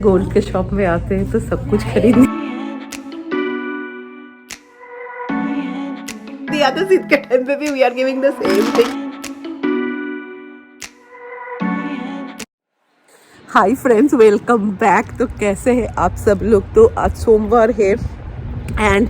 Gold के shop में आते हैं तो सब कुछ खरीदने ईद के टाइम पे भी we are giving the same thing. Hi friends, welcome back. तो कैसे हैं आप सब लोग? तो आज सोमवार है एंड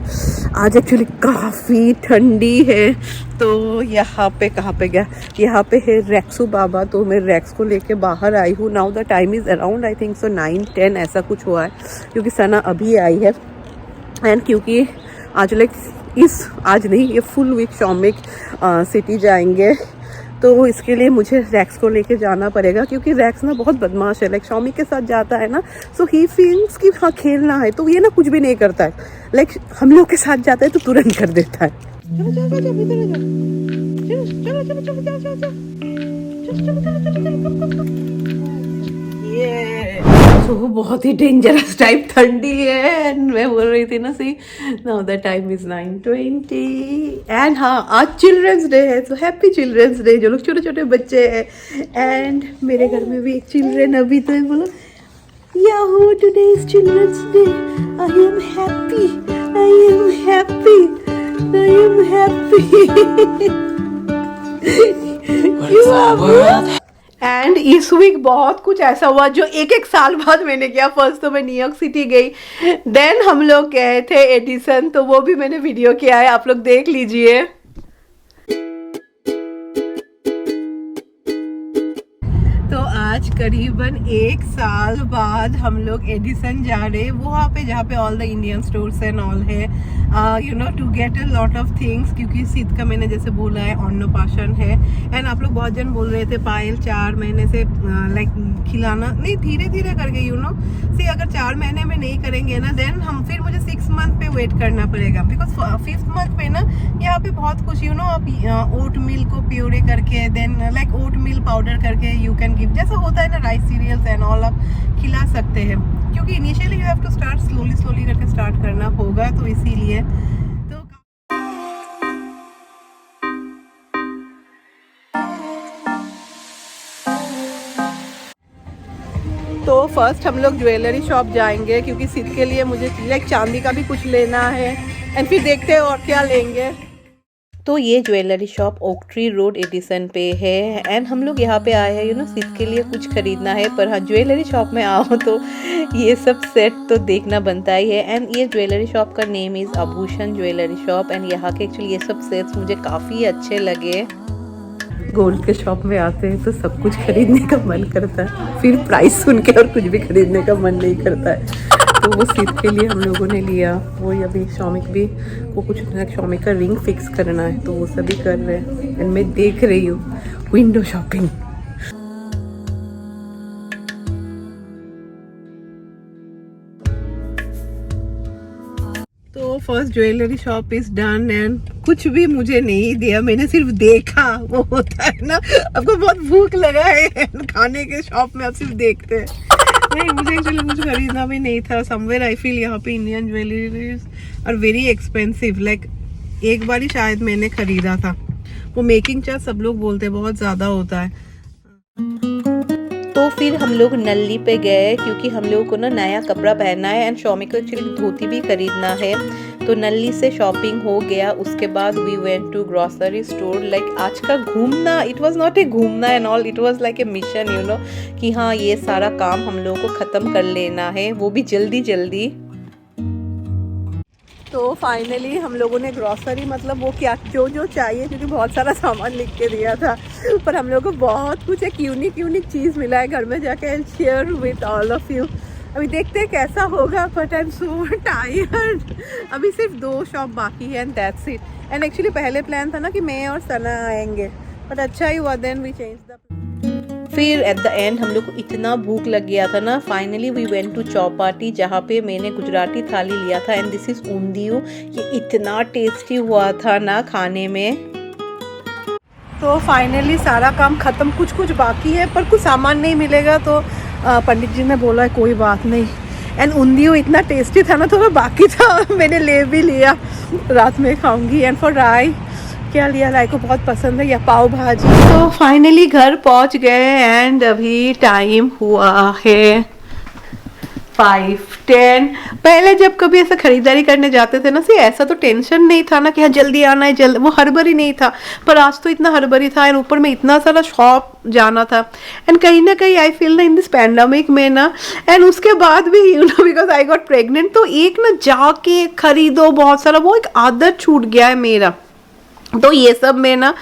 आज एक्चुअली काफ़ी ठंडी है। तो यहाँ पे कहाँ पे गया, यहाँ पे है रैक्सू बाबा। तो मैं रैक्स को लेके बाहर आई हूँ। Now the time is around I think सो 9-10 ऐसा कुछ हुआ है, क्योंकि सना अभी आई है। एंड क्योंकि आज आज नहीं, ये फुल वीक शॉमिक सिटी जाएंगे, तो इसके लिए मुझे रैक्स को लेके जाना पड़ेगा, क्योंकि रैक्स ना बहुत बदमाश है। लाइक शॉमिक के साथ जाता है ना, सो ही फील्स कि हाँ खेलना है, तो ये ना कुछ भी नहीं करता है। लाइक हम लोग के साथ जाता है तो तुरंत कर देता है। चलो चलो चलो चलो चलो चलो चलो चलो चलो ये तो बहुत ही डेंजरस टाइप ठंडी है। मैं बोल रही थी ना, see now the time is 9:20 and हाँ, आज चिल्ड्रंस डे है। तो हैप्पी चिल्ड्रंस डे जो लोग छोटे छोटे बच्चे हैं। एंड मेरे घर में भी एक चिल्ड्रन अभी तो है, बोलो yahoo today is children's day, I am happy, I am happy, I am happy. And इस वीक बहुत कुछ ऐसा हुआ जो एक साल बाद मैंने किया। फर्स्ट तो मैं न्यूयॉर्क सिटी गई, देन हम लोग गए थे एडिसन, तो वो भी मैंने वीडियो किया है, आप लोग देख लीजिए। तो आज करीबन 1 साल बाद हम लोग एडिसन जा रहे हैं, वहाँ पे जहाँ पे all the Indian stores and all है, you know, to get a lot of things. क्योंकि सिद्ध का मैंने जैसे बोला है अन्नप्राशन है। एंड आप लोग बहुत जन बोल रहे थे पायल 4 महीने से लाइक खिलाना नहीं, धीरे धीरे करके, यू नो सी, अगर 4 महीने में नहीं करेंगे ना, देन हम फिर मुझे 6 मंथ पे वेट करना पड़ेगा। बिकॉज 5th मंथ पे ना यहाँ पे बहुत कुछ, यू नो, आप ओट मिल को प्योरे करके, देन लाइक ओट मिल पाउडर करके यू कैन गिव, जैसा होता है ना राइस सीरियल्स एंड ऑल, आप खिला सकते हैं। क्योंकि initially you have to start slowly करके स्टार्ट करना होगा, तो इसीलिए तो फर्स्ट हम लोग ज्वेलरी शॉप जाएंगे, क्योंकि सिद्ध के लिए मुझे लाइक चांदी का भी कुछ लेना है। एंड फिर देखते हैं और क्या लेंगे। तो ये jewellery shop oak tree road Edison पे है। एंड हम लोग यहाँ पे आए हैं, यू नो, सिद्ध के लिए कुछ खरीदना है। पर हाँ, ज्वेलरी शॉप में आओ तो ये सब सेट तो देखना बनता ही है। एंड ये ज्वेलरी शॉप का नेम इज़ आभूषण ज्वेलरी शॉप। एंड यहाँ के एक्चुअली ये सब सेट्स मुझे काफ़ी अच्छे लगे। गोल्ड के शॉप में आते हैं तो सब कुछ खरीदने का मन करता है, फिर प्राइस सुन के और कुछ भी खरीदने का मन नहीं करता है। तो वो सिद्ध के लिए हम लोगों ने लिया। वो अभी शॉमिक भी, वो कुछ शॉमिक का रिंग फिक्स करना है, तो वो सभी कर रहे हैं। एंड मैं देख रही हूँ विंडो शॉपिंग। तो first jewellery shop is done and कुछ भी मुझे नहीं दिया, मैंने सिर्फ देखा। वो होता है ना, आपको बहुत भूख लगा है खाने के शॉप में आप सिर्फ देखते हैं। नहीं, मुझे एक्चुअली कुछ खरीदना भी नहीं था। समवेयर आई फील यहाँ पे Indian jewelleries are very expensive. Like एक बार ही शायद मैंने खरीदा था। वो मेकिंग चार्ज सब लोग बोलते हैं बहुत ज़्यादा होता है। तो फिर हम लोग नल्ली पे गए, क्योंकि हम लोगों को ना नया कपड़ा पहनना है। एंड शॉमी को एक्चुअली धोती भी खरीदना है। तो नल्ली से शॉपिंग हो गया। उसके बाद we went to grocery store. Like आज का घूमना, इट वाज नॉट ए घूमना and all, it was like a mission, you know, कि हाँ ये सारा काम हम लोगों को ख़त्म कर लेना है, वो भी जल्दी जल्दी। तो फाइनली हम लोगों ने ग्रॉसरी, मतलब वो क्या जो चाहिए, क्योंकि बहुत सारा सामान लिख के दिया था, पर हम लोगों को बहुत कुछ एक यूनिक चीज़ मिला है। घर में जाके I share with all of you. अभी देखते हैं कैसा होगा, but I am so tired. अभी सिर्फ 2 शॉप बाकी है and that's it. And actually पहले प्लान था ना कि मैं और सना आएंगे, बट अच्छा ही हुआ, देन वी चेंज द। फिर एट द एंड हम लोग को इतना भूख लग गया था ना, finally we went to Chowpatty, जहाँ पे मैंने गुजराती थाली लिया था। And this is undhiyu. ये इतना टेस्टी हुआ था ना खाने में। तो फाइनली सारा काम ख़त्म, कुछ बाकी है, पर कुछ सामान नहीं मिलेगा, तो पंडित जी ने बोला है कोई बात नहीं। एंड ऊंधियू इतना टेस्टी था ना, थोड़ा बाकी था, मैंने ले भी लिया, रात में खाऊंगी। एंड फॉर राय क्या लिया, राय को बहुत पसंद है, या पाव भाजी। तो फाइनली घर पहुंच गए एंड अभी टाइम हुआ है 5, 10। पहले जब कभी ऐसा खरीदारी करने जाते थे ना, सी ऐसा तो टेंशन नहीं था ना कि हाँ जल्दी आना है, जल्द, वो हड़बड़ी नहीं था। पर आज तो इतना हड़बड़ी था, और ऊपर में इतना सारा शॉप जाना था। एंड कहीं ना कहीं आई फील ना इन दिस पैंडमिक में ना, एंड उसके बाद भी you know because I got pregnant, तो एक ना जाके खरीदो बहुत सारा, वो एक आदत छूट गया है मेरा। तो ये सब में ना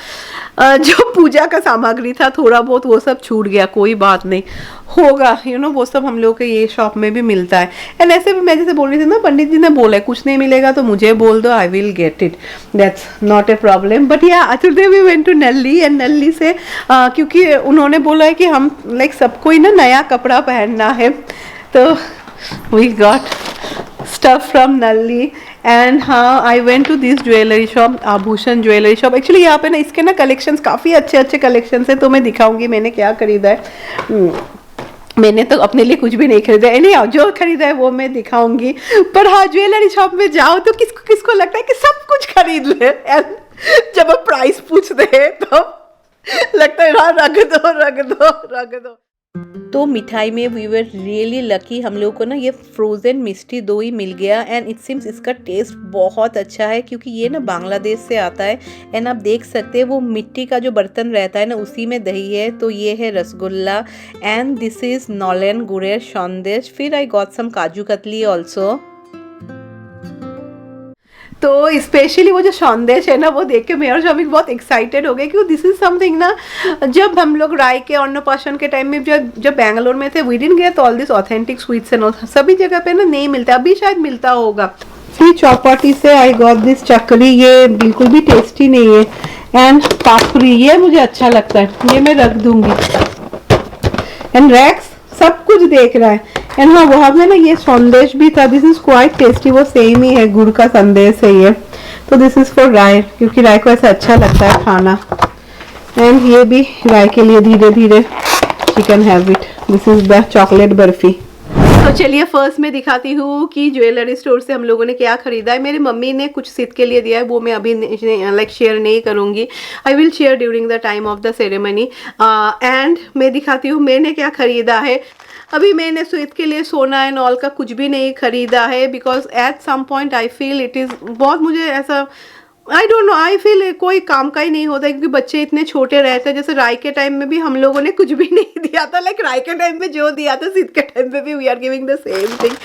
जो पूजा का सामग्री था थोड़ा बहुत वो सब छूट गया, कोई बात नहीं, होगा यू नो वो सब हम लोग के ये शॉप में भी मिलता है। एंड ऐसे भी मैं जैसे बोल रही थी ना, पंडित जी ने बोला है कुछ नहीं मिलेगा तो मुझे बोल दो, I will get it, that's not a problem. But या today we went to Nalli, and Nalli से क्योंकि उन्होंने बोला है कि हम लाइक सबको ही ना नया कपड़ा पहनना है, तो we got stuff from Nalli। And हाँ I went to this jewellery shop, Aabhushan jewellery shop. Actually यहाँ पे ना इसके ना कलेक्शंस काफ़ी अच्छे अच्छे कलेक्शंस है, तो मैं दिखाऊंगी मैंने क्या खरीदा है। मैंने तो अपने लिए कुछ भी नहीं खरीदा है, नहीं जो खरीदा है वो मैं दिखाऊंगी। पर हाँ ज्वेलरी शॉप में जाओ तो किसको किसको लगता है कि सब कुछ खरीद ले, जब आप प्राइस पूछते हैं तो लगता है हाँ रख दो रख दो रख दो। तो मिठाई में वी वर रियली लकी, हम लोग को ना ये फ्रोज़न मिष्टी दोई मिल गया, एंड इट सिम्स इसका टेस्ट बहुत अच्छा है क्योंकि ये ना बांग्लादेश से आता है। एंड आप देख सकते हैं वो मिट्टी का जो बर्तन रहता है ना उसी में दही है। तो ये है rasgulla, and this is nolen गुड़ेर संदेश। फिर I got some kaju katli also. तो स्पेशली वो जो संदेश है ना वो देख के मैं और शमिक बहुत एक्साइटेड हो गए, क्योंकि दिस इज समथिंग ना, जब हम लोग राय के अन्नप्राशन के टाइम में जब बैंगलोर में थे, we didn't get all this authentic sweets and सभी जगह पे ना नहीं मिलता, अभी शायद मिलता होगा। फिर चौपाटी से आई गॉट दिस चकली, ये बिल्कुल भी टेस्टी नहीं है। एंड पापड़ी, ये मुझे अच्छा लगता है, ये मैं रख दूंगी। एंड रैक्स सब कुछ देख रहा है। एंड हाँ वहाँ में ना ये संदेश भी था, दिस इज क्वाइट टेस्टी, वो सेम ही है, गुड़ का संदेश है ये। तो दिस इज फॉर राय, क्योंकि राय को ऐसा अच्छा लगता है खाना। एंड ये भी राय के लिए धीरे धीरे she can have it. This is the chocolate barfi. तो चलिए फर्स्ट में दिखाती हूँ कि ज्वेलरी स्टोर से हम लोगों ने क्या खरीदा है। मेरी मम्मी ने कुछ सिद्ध के लिए दिया है, वो मैं अभी लाइक शेयर नहीं करूँगी, I will share during the time of the ceremony. And मैं दिखाती हूँ मैंने क्या खरीदा है। अभी मैंने स्वीट के लिए सोना एंड ऑल का कुछ भी नहीं खरीदा है, because at some point I feel it is बहुत, मुझे ऐसा I don't know, I feel कोई काम का ही नहीं होता, क्योंकि बच्चे इतने छोटे रहते हैं। जैसे राय के टाइम में भी हम लोगों ने कुछ भी नहीं दिया था, लाइक राय के टाइम में जो दिया था सिद्ध के टाइम में भी we are giving the same thing,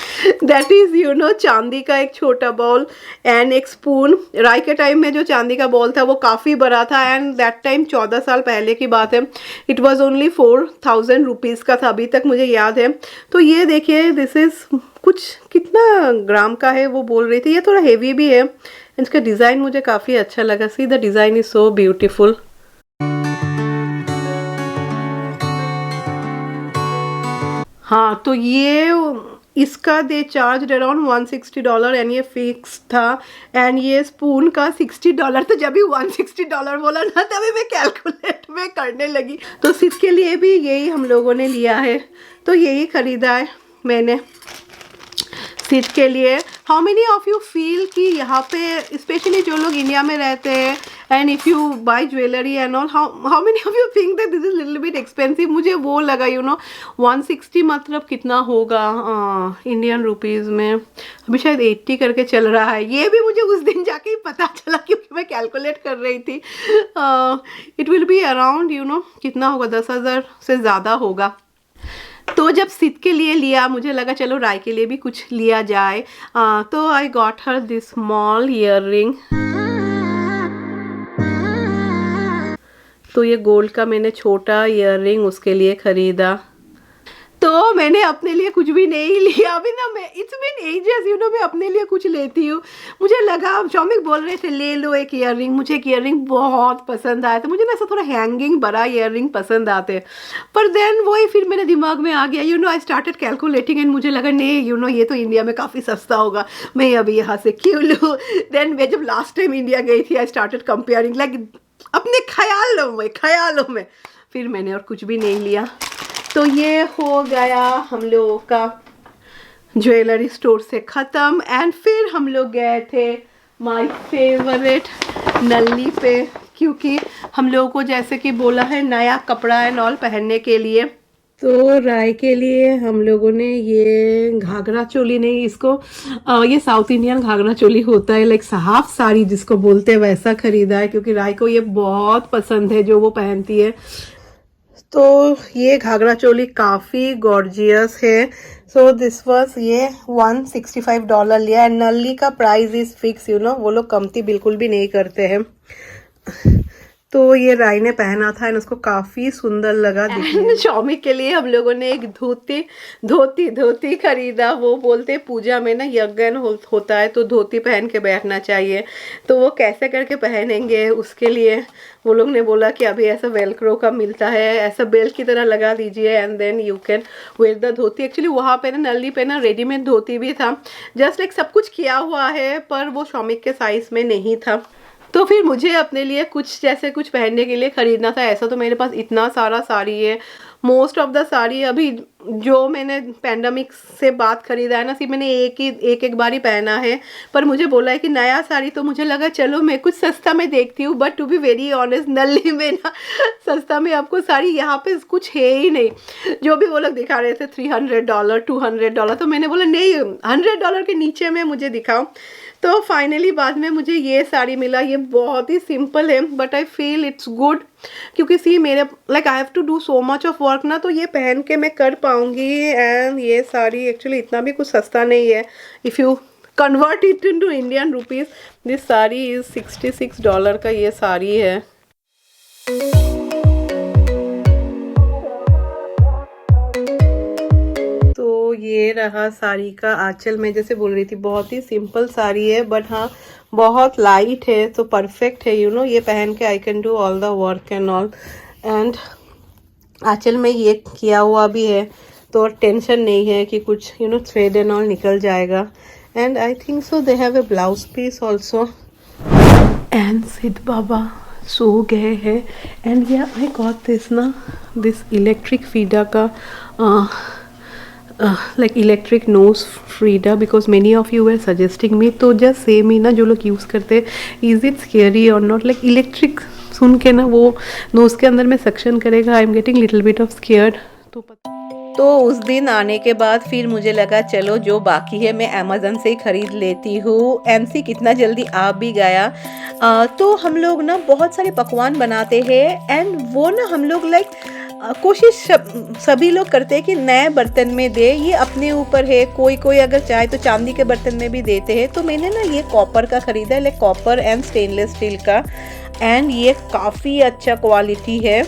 that is you know चांदी का एक छोटा बॉल एंड एक स्पून। राय के टाइम में जो चांदी का बॉल था वो काफ़ी बड़ा था, एंड दैट टाइम 14 साल पहले की बात है, इट वॉज ओनली 4000 रुपीज़ का था, अभी तक मुझे याद है। तो ये देखिए दिस इज़ कुछ कितना ग्राम का है वो बोल रही थी, ये थोड़ा हेवी भी है। इसका डिज़ाइन मुझे काफ़ी अच्छा लगा, see the design is so beautiful. हाँ तो ये इसका दे चार्ज अराउंड $160 एंड ये फिक्स था। एंड ये स्पून का $60, तो जब भी $160 बोला ना तभी मैं कैलकुलेट में करने लगी। तो सिर्फ के लिए भी यही हम लोगों ने लिया है, तो यही खरीदा है मैंने सिद्ध के लिए। How many of you feel कि यहाँ पे स्पेशली जो लोग इंडिया में रहते हैं and if you by jewellery and all, how many of you think that this is little bit expensive. मुझे वो लगा यू नो 160 मतलब कितना होगा इंडियन रुपीज़ में, अभी शायद 80 करके चल रहा है। ये भी मुझे उस दिन जाके ही पता चला क्योंकि मैं कैलकुलेट कर रही थी। It will be around you know कितना होगा, 10,000 से ज़्यादा होगा। तो जब सिद्ध के लिए लिया मुझे लगा चलो राय के लिए भी कुछ लिया जाए। तो I got her this small ear ring. तो ये गोल्ड का मैंने छोटा ईयर रिंग उसके लिए खरीदा। तो मैंने अपने लिए कुछ भी नहीं लिया अभी ना, मैं it's been ages you know मैं अपने लिए कुछ लेती हूँ। मुझे लगा शौमिक बोल रहे थे ले लो एक ईयर रिंग, मुझे एक ईयर रिंग बहुत पसंद आया था। मुझे ना ऐसा थोड़ा हैंगिंग बड़ा ईयर रिंग पसंद आते, पर देन वही फिर मेरे दिमाग में आ गया you know, I started calculating and मुझे लगा नहीं यू नो ये तो इंडिया में काफ़ी सस्ता होगा, मैं अभी यहाँ से क्यों लूँ। देन मैं जब लास्ट टाइम इंडिया गई थी आई स्टार्टेड कंपेयरिंग लाइक अपने ख्यालों में, फिर मैंने और कुछ भी नहीं लिया। तो ये हो गया हम लोगों का ज्वेलरी स्टोर से ख़त्म। एंड फिर हम लोग गए थे माय फेवरेट नल्ली पे, क्योंकि हम लोगों को जैसे कि बोला है नया कपड़ा एंड ऑल पहनने के लिए। तो राय के लिए हम लोगों ने ये घाघरा चोली नहीं, इसको ये साउथ इंडियन घाघरा चोली होता है, लाइक हाफ साड़ी जिसको बोलते हैं, वैसा खरीदा है क्योंकि राय को ये बहुत पसंद है जो वो पहनती है। तो ये घाघरा चोली काफ़ी गॉर्जियस है। सो दिस वाज ये $165 लिया। एंड नल्ली का price is fix, you know, वो लोग कमती बिल्कुल भी नहीं करते हैं। तो ये राय ने पहना था एंड उसको काफी सुंदर लगा दिखने। शॉमी के लिए हम लोगों ने एक धोती खरीदा। वो बोलते पूजा में ना यज्ञ होता है तो धोती पहन के बैठना चाहिए, तो वो कैसे करके पहनेंगे उसके लिए वो लोग ने बोला कि अभी ऐसा वेलक्रो का मिलता है, ऐसा बेल्ट की तरह लगा दीजिए and then you can wear the dhoti. Actually वहाँ पे ना नल्ली पे ना रेडीमेड धोती भी था, जस्ट लाइक सब कुछ किया हुआ है, पर वो शॉमिक के साइज में नहीं था। तो फिर मुझे अपने लिए कुछ जैसे कुछ पहनने के लिए ख़रीदना था। ऐसा तो मेरे पास इतना सारा साड़ी है, मोस्ट ऑफ द साड़ी अभी जो मैंने पैंडमिक से बाद ख़रीदा है ना, सिर्फ मैंने एक बार ही पहना है। पर मुझे बोला है कि नया साड़ी, तो मुझे लगा चलो मैं कुछ सस्ता में देखती हूँ। But to be very honest, Nalli में ना सस्ता में आपको साड़ी यहाँ पे कुछ है ही नहीं। जो भी वो लोग दिखा रहे थे $300 $200, तो मैंने बोला नहीं, $100 के नीचे में मुझे दिखाओ। तो फाइनली बाद में मुझे ये साड़ी मिला। ये बहुत ही सिंपल है but I feel it's good, क्योंकि सी मेरे like I have to do so much of work ना, तो ये पहन के मैं कर पाऊँगी। एंड ये साड़ी एक्चुअली इतना भी कुछ सस्ता नहीं है। If you convert it into Indian rupees, this sari is $66 का ये साड़ी है। ये रहा साड़ी का आंचल। मैं जैसे बोल रही थी बहुत ही सिंपल साड़ी है, बट हाँ बहुत लाइट है, तो परफेक्ट है, यू नो। ये पहन के I can do all the work and all. And Anchal में ये किया हुआ भी है, तो टेंशन नहीं है कि कुछ you know thread and all निकल जाएगा। And I think so they have a blouse piece also. And Siddh बाबा सो गए हैं। And yeah I got this ना, दिस इलेक्ट्रिक फीडा का like electric nose Frida, because many of you were suggesting me, तो just say me ना जो लोग यूज़ करते is it scary or not, like electric सुन के ना वो नोज़ के अंदर में सक्शन करेगा, I am getting little bit of scared. तो उस दिन आने के बाद फिर मुझे लगा चलो जो बाकी है मैं अमेज़न से ही ख़रीद लेती हूँ। एमसी कितना जल्दी आ भी गया। तो हम लोग ना बहुत सारे पकवान बनाते हैं एंड वो ना हम लोग लाइक कोशिश सभी लोग करते हैं कि नए बर्तन में दे। ये अपने ऊपर है, कोई अगर चाहे तो चांदी के बर्तन में भी देते हैं। तो मैंने ना ये कॉपर का ख़रीदा है, like copper and stainless steel का। एंड ये काफ़ी अच्छा क्वालिटी है।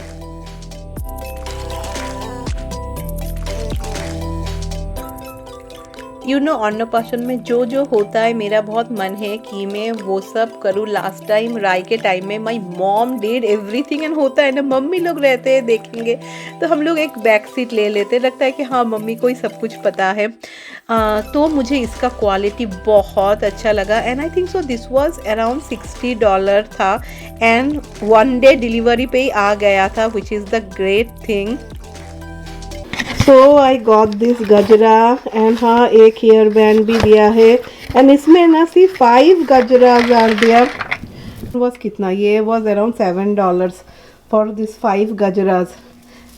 यू नो अन्नप्राशन में जो जो होता है मेरा बहुत मन है कि मैं वो सब करूँ। लास्ट टाइम राय के टाइम में my mom did everything and होता है ना, मम्मी लोग रहते हैं देखेंगे तो हम लोग एक बैक सीट ले लेते, लगता है कि हाँ मम्मी को ही सब कुछ पता है। तो मुझे इसका क्वालिटी बहुत अच्छा लगा। And I think so this was around $60 था एंड 1 डे डिलीवरी पे ही आ गया था, which is the great thing. So I got this गजरा एंड हाँ एक हेयर बैंड भी दिया है। एंड इसमें ना सिर्फ 5 गजराज आर दियर। वॉज कितना, ये was around $7 for this 5 Gajraj.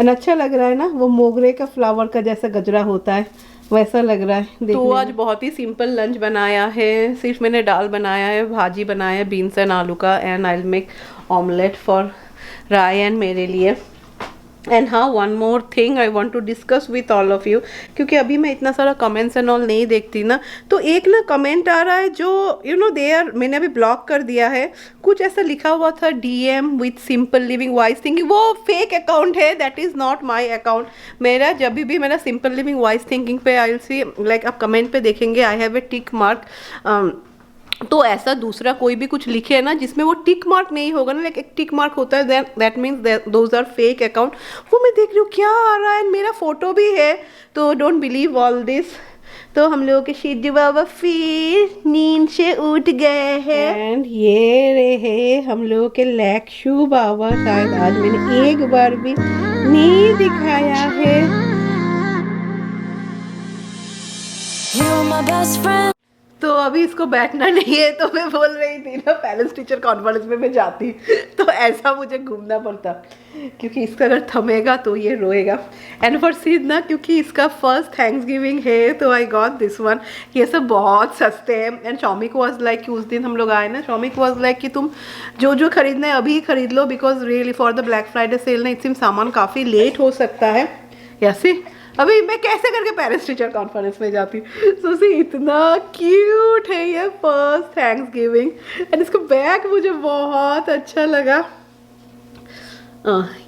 And अच्छा लग रहा है ना, वो मोगरे का फ्लावर का जैसा गजरा होता है वैसा लग रहा है। तो आज बहुत ही सिंपल लंच बनाया है, सिर्फ मैंने दाल बनाया है, भाजी बनाया है बीन्स एंड आलू का। And I will make omelette for Rai and मेरे लिए। एंड हाँ one more thing I want to discuss with all of you, क्योंकि अभी मैं इतना सारा कमेंट्स एंड ऑल नहीं देखती ना, तो एक ना कमेंट आ रहा है जो यू नो दे आर, मैंने अभी ब्लॉक कर दिया है। कुछ ऐसा लिखा हुआ था DM with simple living wise thinking, वो फेक अकाउंट है, that is not my account. मेरा जब भी मेरा सिंपल लिविंग वाइज थिंकिंग पे आई विल सी लाइक आप कमेंट पे देखेंगे I have a tick mark. तो ऐसा दूसरा कोई भी कुछ लिखे है ना जिसमें वो टिक मार्क नहीं होगा ना, लाइक एक टिक मार्क होता है, that means those are fake account. वो मैं देख रही हूँ क्या आ रहा है, मेरा फोटो भी है, तो डोंट बिलीव ऑल दिस। तो हम लोगों के सिद्धू बाबा फिर नींद से उठ गए हैं। एंड ये रहे हम लोगों के लैक्षु बाबा, शायद आज मैंने एक बार भी नहीं दिखाया है। तो अभी इसको बैठना नहीं है, तो मैं बोल रही थी ना पेरेंट्स टीचर कॉन्फ्रेंस में मैं जाती तो ऐसा मुझे घूमना पड़ता, क्योंकि इसका अगर थमेगा तो ये रोएगा। एंड फॉर सीध ना, क्योंकि इसका फर्स्ट थैंक्सगिविंग है तो आई गॉट दिस वन। ये सब बहुत सस्ते हैं। एंड शॉमिक वॉज लाइक कि उस दिन हम लोग आए ना, शॉमिक वॉज लाइक कि तुम जो जो खरीदना है अभी खरीद लो, because really for the Black Friday sale ना इस सामान काफ़ी लेट हो सकता है। यसी अभी मैं कैसे करके पेरेंट्स टीचर कॉन्फ्रेंस में जाती। सो सी इतना क्यूट है ये फर्स्ट थैंक्स गिविंग। एंड इसका बैग मुझे बहुत अच्छा लगा।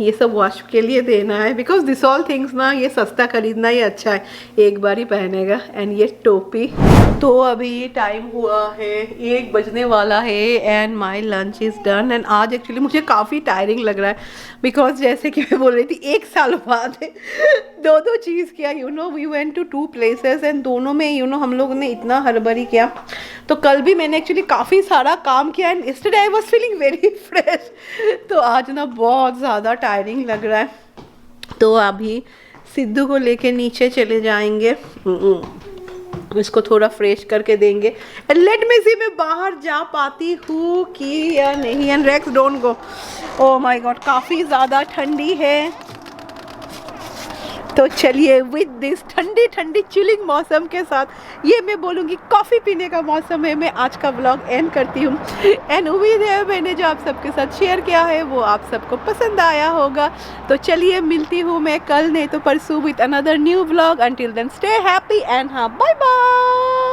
ये सब वॉश के लिए देना है, बिकॉज दिस ऑल थिंग्स ना ये सस्ता खरीदना ही अच्छा है, एक बार ही पहनेगा। एंड ये टोपी। तो अभी टाइम हुआ है 1 बजने वाला है and my lunch is done. And आज एक्चुअली मुझे काफ़ी टायरिंग लग रहा है, बिकॉज जैसे कि मैं बोल रही थी 1 साल बाद दो चीज़ किया। We went to 2 places and दोनों में हम लोगों ने इतना हड़बड़ी किया। तो कल भी मैंने एक्चुअली काफ़ी सारा काम किया and yesterday I was feeling very fresh. तो आज ना बहुत ज़्यादा टायरिंग लग रहा है। तो अभी सिद्धू को लेके नीचे चले जाएंगे, इसको थोड़ा फ्रेश करके देंगे। एंड लेट मी सी मैं बाहर जा पाती हूँ कि या नहीं। And Rex don't go. Oh my god, काफ़ी ज़्यादा ठंडी है। तो चलिए विद दिस ठंडी ठंडी चिलिंग मौसम के साथ ये मैं बोलूँगी कॉफ़ी पीने का मौसम है, मैं आज का व्लॉग एंड करती हूँ। एंड उम्मीद है मैंने जो आप सबके साथ शेयर किया है वो आप सबको पसंद आया होगा। तो चलिए मिलती हूँ मैं कल नहीं तो परसों with another new vlog. Until then stay happy and हाँ बाय बाय।